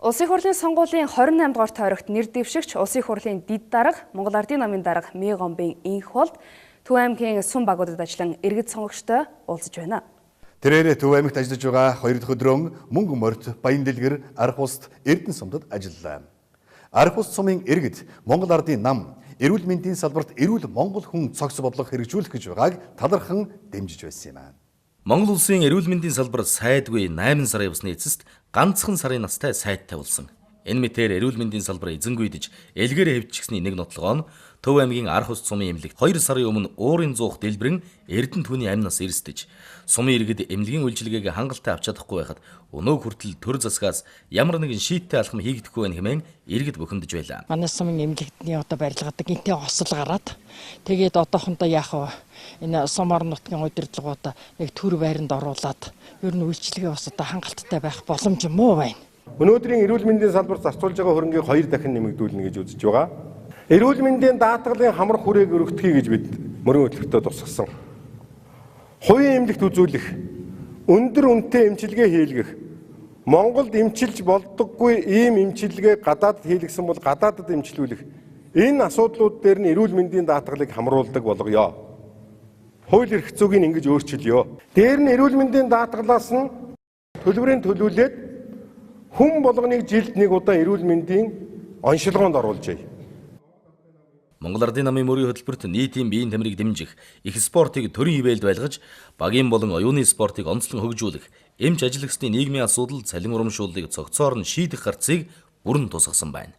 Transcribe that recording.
Улсын хурлын сонгуулийн 28 дугаар тойрогт нэр дэвшигч Улсын хурлын дэд дарга, Монгол Ардын намын дарга Мэ Гомбын инх болд Төв аймгийн сум багуудад ажиллан иргэд сонгогчтой уулзаж байна. Тэрээр Төв аймагт ажиллаж байгаа 2 дахь өдрөө Мөнгө морьт, Баян дэлгэр, Арх уст, Эрдэнэ сумдад ажиллалаа. Арх уст сумын иргэд Монгол Ардын нам, эрүүл мэндийн салбарт эрүүл Монгол хүн цогц бодлого хэрэгжүүлэх гэж байгааг талархан дэмжиж байсан юм. Монгол улсын эрүүл мэндийн салбар сайдгүй 8 сарын явсны эцэст ганцхан сарын настай сайд тавилсан. Энэ мэтээр эрүүл мэндийн салбар эзэнгүйдэж элгээр хэвчихсний нэг нотлогоо нь Төв аймгийн Арх уст сумын эмнэлэгт 2 сарын өмнө уурын зуух дэлбэрэн Эрдэнэ түүний амнаас эрсдэж сумын иргэд эмнэлгийн үйлчилгээг хангалттай авч чадахгүй байхад өнөө хүртэл төр засгаас ямар нэгэн шийттэй алхам хийгдэхгүй байх хэмээн иргэд бухимдаж байлаа. Манай сумын эмнэлэгтний одоо барилгадаг гинтээ осол гараад тэгээд одоохондоо яах вэ? Энэ сум орон нутгийн удирдлагуудаа нэг төр байранд оруулаад ер нь үйлчилгээ бас одоо хангалттай байх боломж муу байна. Өнөөдрийн эрүүл мэндийн салбар зарцуулж байгаа хөрөнгийг 2 дахин нэмэгдүүлнэ гэж үзэж байгаа. Эрүүл мэндийн даатгалын хамар хүрээг өргөтгөхий гэж бид мөрөн хөтөлбөртөө тусгасан. Хувийн эмнэлэгт үзүүлэх, өндөр үнэтэй эмчилгээ хийлгэх, Монголд эмчилж болдоггүй ийм эмчилгээ гадаадд хийлгэсэн бол гадаадд эмчилүүлэх. Энэ асуудлууд дээр нь эрүүл мэндийн даатгалыг хамруулдаг болгоё. Хууль эрх зүйг ингэж өөрчилё. Дээр нь эрүүл мэндийн даатгалаас нь төлбөрийн төлүүлээд хүн болгоныг жилд нэг удаа эрүүл мэндийн онцлогоонд оруулжээ. Монгол Ардын намын мөрийн хөтөлбөрт нийтийн биеийн тамирыг дэмжих, их спортыг төрийн хивээлд байлгаж, багийн болон оюуны спортыг онцлон хөгжүүлэх, эмч ажиллагчдын нийгмийн асуудал цалин урамшууллыг цогцоор нь шийдэх гарцыг бүрэн тусгасан байна.